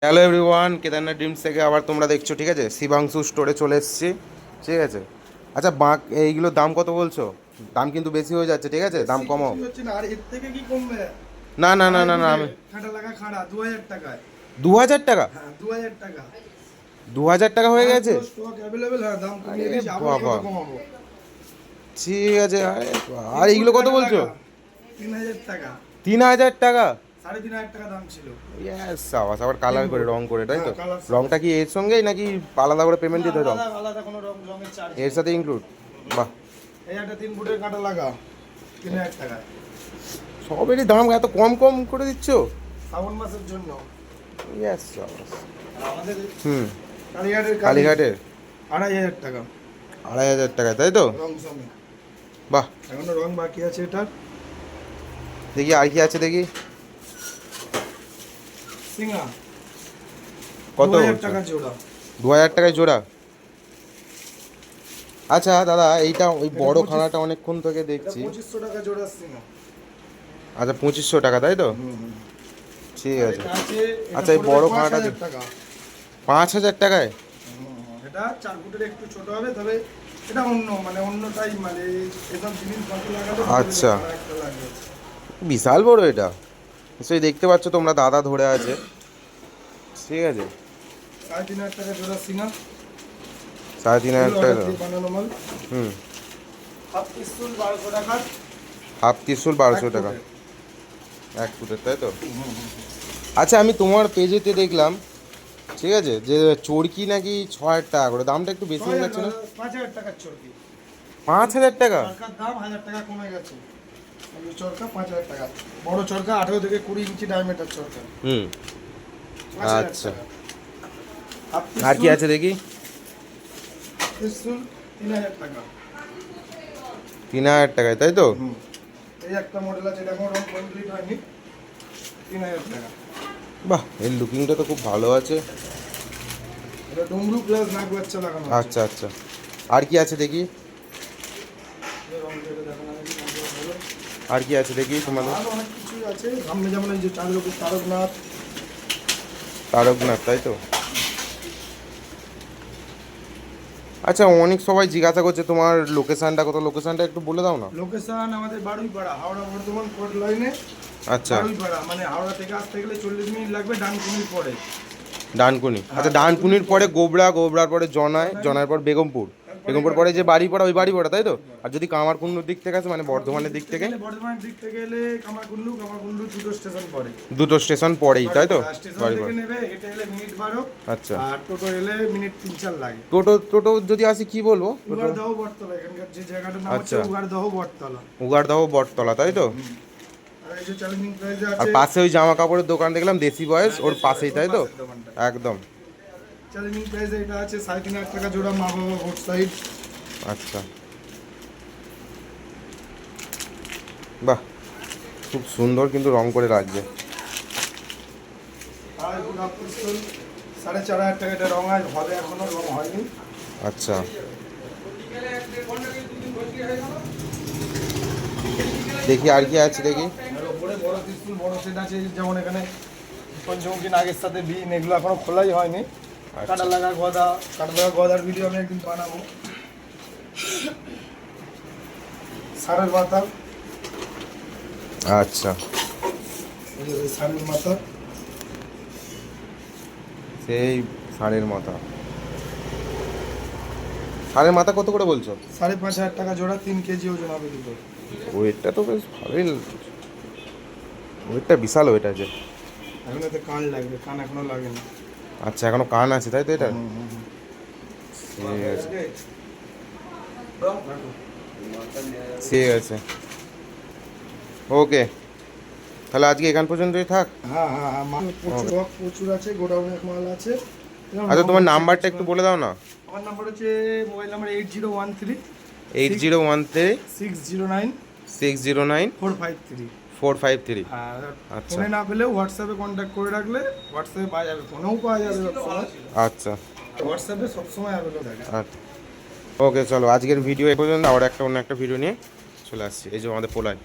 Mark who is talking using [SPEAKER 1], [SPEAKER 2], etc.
[SPEAKER 1] Hello everyone, Kedarnath dreams থেকে আবার তোমরা দেখছো, ঠিক আছে? শিবাংশু স্টোরে চলে এসেছি, ঠিক আছে? আচ্ছা, এইগুলোর দাম কত বলছো? দাম কিন্তু বেশি হয়ে যাচ্ছে, ঠিক আছে? দাম কমাও।
[SPEAKER 2] আর এর থেকে কি কমবে?
[SPEAKER 1] না না না না না, আমি
[SPEAKER 2] খাটা লাগা খাড়া 2000 টাকায়।
[SPEAKER 1] 2000 টাকা?
[SPEAKER 2] হ্যাঁ 2000 টাকা।
[SPEAKER 1] 2000 টাকা হয়ে গেছে?
[SPEAKER 2] Stock available. হ্যাঁ দাম কমিয়ে
[SPEAKER 1] আরে
[SPEAKER 2] দিয়েছি, আবার
[SPEAKER 1] বাবা,
[SPEAKER 2] কত কমাবো?
[SPEAKER 1] ঠিক আছে। আর এইগুলো কত বলছো?
[SPEAKER 2] 3000 টাকা।
[SPEAKER 1] 3000 টাকা?
[SPEAKER 2] 3500 টাকা দাম ছিল।
[SPEAKER 1] ইয়েস, আবার আবার কালার করে, রং করে, তাই তো?
[SPEAKER 2] হ্যাঁ, colour করে।
[SPEAKER 1] রংটা কি এর সঙ্গেই নাকি আলাদা করে পেমেন্ট দিতে হয়? রং
[SPEAKER 2] আলাদা আলাদা কোনো রঙের চার্জ
[SPEAKER 1] এর সাথে ইনক্লুড? বাহ,
[SPEAKER 2] এই একটা 3 ফুটের কাঁটা লাগা 3000 টাকা।
[SPEAKER 1] সবেরই দাম এত কম কম করে দিচ্ছ?
[SPEAKER 2] শ্রাবণ মাসের জন্য।
[SPEAKER 1] ইয়েস।
[SPEAKER 2] আর আমাদের
[SPEAKER 1] হুম,
[SPEAKER 2] কালীঘাটের
[SPEAKER 1] কালীঘাটের
[SPEAKER 2] 2500 টাকা
[SPEAKER 1] 2500 টাকা, তাই তো?
[SPEAKER 2] রং সমেত।
[SPEAKER 1] বাহ,
[SPEAKER 2] এখনো রং বাকি আছে এটার।
[SPEAKER 1] দেখি আর কি আছে, দেখি
[SPEAKER 2] সিঙ্গা
[SPEAKER 1] কত
[SPEAKER 2] 2000 টাকা জোড়া।
[SPEAKER 1] 2000 টাকায় জোড়া? আচ্ছা দাদা, এইটা ওই বড়
[SPEAKER 2] 25
[SPEAKER 1] খানাটা অনেকক্ষণ থেকে
[SPEAKER 2] এটা
[SPEAKER 1] দেখছি।
[SPEAKER 2] 2500 টাকা জোড়া সিঙ্গা।
[SPEAKER 1] আচ্ছা, 2500 টাকা, তাই তো? ঠিক
[SPEAKER 2] আর
[SPEAKER 1] আছে।
[SPEAKER 2] এটা আছে, এটা
[SPEAKER 1] আচ্ছা, এই
[SPEAKER 2] পড়বে
[SPEAKER 1] বড়
[SPEAKER 2] 5000
[SPEAKER 1] খানাটা
[SPEAKER 2] টাকা।
[SPEAKER 1] 5000 টাকায়?
[SPEAKER 2] এটা 4 ফুটের একটু ছোট হবে, তবে এটা অন্য মানে অন্য টাইপ, মানে এসব জিনিস কত লাগালে
[SPEAKER 1] আচ্ছা,
[SPEAKER 2] একটা লাগবে।
[SPEAKER 1] বিশাল বড় এটা। নিশ্চয়ই দেখতে পাচ্ছ তোমরা, দাদা ধরে আছে, ঠিক আছে?
[SPEAKER 2] 3500 টাকা জোড়া সিঙ্গা।
[SPEAKER 1] 3500 টাকা?
[SPEAKER 2] বানানো মাল।
[SPEAKER 1] হুম,
[SPEAKER 2] হাফ পিস্তুল 1200 টাকা।
[SPEAKER 1] হাফ ত্রিশুল 1200 টাকা? 1 ফুটের, তাই তো? আচ্ছা, আমি তোমার পেজেতে দেখলাম, ঠিক আছে, যে চরকি নাকি 6000 টাকা করে, দামটা একটু বেশি হয়ে যাচ্ছে না?
[SPEAKER 2] 5000 টাকার চরকি।
[SPEAKER 1] 5000 টাকা?
[SPEAKER 2] চরকার দাম 1000 টাকা কমে গেছে। এই চরকা 5000 টাকা। বড় চরকা 18 থেকে 20 ইঞ্চি ডায়ামিটার চরকা।
[SPEAKER 1] হুম,
[SPEAKER 2] 5000
[SPEAKER 1] আচ্ছা।
[SPEAKER 2] টাকা। হাফ
[SPEAKER 1] আর কি আছে দেখি?
[SPEAKER 2] পিস্তুল 3000 টাকা।
[SPEAKER 1] 3000 টাকায়, তাই তো?
[SPEAKER 2] এই একটা মডেল আছে, এটা এখনো কমপ্লিট হয়নি। 3000 টাকা।
[SPEAKER 1] বাহ, এর লুকিংটা তো খুব ভালো আছে।
[SPEAKER 2] এটা ডুমরু প্লাস নাক বাচ্চা লাগানো আছে।
[SPEAKER 1] আচ্ছা আচ্ছা, আর কি আছে দেখি?
[SPEAKER 2] এই রং যেটা দেখানো হয়েছে, রংটা ভালো।
[SPEAKER 1] আর কি আছে দেখি তোমাদের?
[SPEAKER 2] আরো অনেক কিছুই আছে সামনে, যেমন এই যে চাঁদরপুর তারকনাথ।
[SPEAKER 1] তারকনাথ, তাই তো? আচ্ছা, অনেক সবাই জিজ্ঞাসা করছে তোমার লোকেশানটা কোথাও, লোকেশানটা একটু বলে দাও না।
[SPEAKER 2] লোকেশন আমাদের বারুইপাড়া, হাওড়া বর্ধমান কোর্ট লাইনে।
[SPEAKER 1] আচ্ছা,
[SPEAKER 2] বারুইপাড়া মানে হাওড়া থেকে আসতে গেলে 40 মিনিট লাগবে, ডানকুনির পরে।
[SPEAKER 1] ডানকুনি। আচ্ছা, ডানকুনির পরে গোবরা, গোবরার পরে জনায়, জনার পর বেগমপুর, বেগমপুর পরে যে বাড়িপাড়া, ওই বাড়িপাড়া, তাই তো? আর যদি কামারকুণ্ডুর দিক থেকে আসে, মানে বর্ধমানের দিক থেকে?
[SPEAKER 2] বর্ধমানের দিক থেকে এলে কামারকুণ্ডু, কামারকুণ্ডু দুটো স্টেশন পরে।
[SPEAKER 1] দুটো স্টেশন পরেই, তাই তো?
[SPEAKER 2] স্টেশন থেকে
[SPEAKER 1] বাড়িপাড়া।
[SPEAKER 2] নেবে, হেঁটে এলে মিনিট 12।
[SPEAKER 1] আচ্ছা,
[SPEAKER 2] আর টোটো এলে মিনিট 3-4 লাগে।
[SPEAKER 1] টোটো টোটো যদি আসি কি বলবো? টোটো
[SPEAKER 2] উগারদহ বটতলা, এখানকার যে জায়গাটার নাম হচ্ছে
[SPEAKER 1] আচ্ছা,
[SPEAKER 2] উগারদহ বটতলা।
[SPEAKER 1] উগারদহ বটতলা, তাই তো?
[SPEAKER 2] আর এই যে চ্যালেঞ্জিং প্রাইসে
[SPEAKER 1] আর
[SPEAKER 2] আছে।
[SPEAKER 1] পাশে ওই জামা কাপড়ের দোকান দেখলাম, দেশি বয়েস, ওর পাশেই, তাই তো?
[SPEAKER 2] পাশের দোকানটা।
[SPEAKER 1] একদম।
[SPEAKER 2] চ্যালেঞ্জিং প্রাইসে এটা আছে 3500 টাকা জোড়া, মা বাবা বোট সাইড।
[SPEAKER 1] আচ্ছা, বাহ, খুব সুন্দর কিন্তু রং করে লাগছে।
[SPEAKER 2] আর গোলাপ পিস্তল 4500 টাকা, এটা রং হবে, এখনো রং হয়নি।
[SPEAKER 1] আচ্ছা, দেখি আর কি আছে দেখি।
[SPEAKER 2] আর ওপরে বড় পিস্তল, বড় সেট আছে, যেমন এখানে পঞ্চমুখী নাগের সাথে বিন, এগুলো এখনো খোলাই হয়নি। কাটা লাগা গদা, কাটা লাগা গদার ভিডিও আমি একদিন বানাবো। ষাঁড়ের মাথা,
[SPEAKER 1] আচ্ছা,
[SPEAKER 2] এই যে ষাঁড়ের মাথা।
[SPEAKER 1] সেই ষাঁড়ের মাথা। ষাঁড়ের মাথা কত করে বলছো?
[SPEAKER 2] 5500 টাকা জোড়া, 3 কেজি ওজন হবে দুটো।
[SPEAKER 1] ওয়েটটা তো বেশ ভালোই, ওয়েটটা বিশাল ওয়েট আছে।
[SPEAKER 2] এখন এতে কান লাগবে, কান এখনো লাগেনি।
[SPEAKER 1] আচ্ছা, এখনো কান আছে, তাই তো? এটা ঠিক আছে, ঠিক আছে, ওকে, তাহলে আজকে এখান পর্যন্তই থাক।
[SPEAKER 2] হ্যাঁ হ্যাঁ হ্যাঁ, মাল প্রচুর প্রচুর আছে, গোডাউনের মাল আছে।
[SPEAKER 1] আচ্ছা, তোমার নাম্বারটা একটু বলে দাও না।
[SPEAKER 2] আমার নাম্বার হচ্ছে, মোবাইল নাম্বার 8013
[SPEAKER 1] 8013
[SPEAKER 2] 609
[SPEAKER 1] 609
[SPEAKER 2] 453।
[SPEAKER 1] 453।
[SPEAKER 2] আর
[SPEAKER 1] আচ্ছা
[SPEAKER 2] ফোনে না পেলেও হোয়াটসঅ্যাপে কন্ট্যাক্ট করে রাখলে হোয়াটসঅ্যাপে পাওয়া যাবে, ফোনেও পাওয়া যাবে সবসময়।
[SPEAKER 1] আচ্ছা
[SPEAKER 2] হোয়াটসঅ্যাপে সবসময় অ্যাভেলেবল থাকে।
[SPEAKER 1] আচ্ছা, ওকে, চলো আজকের ভিডিও এ পর্যন্ত। আবার অন্য একটা ভিডিও নিয়ে চলে আসছি। এই যে আমাদের পোলায়।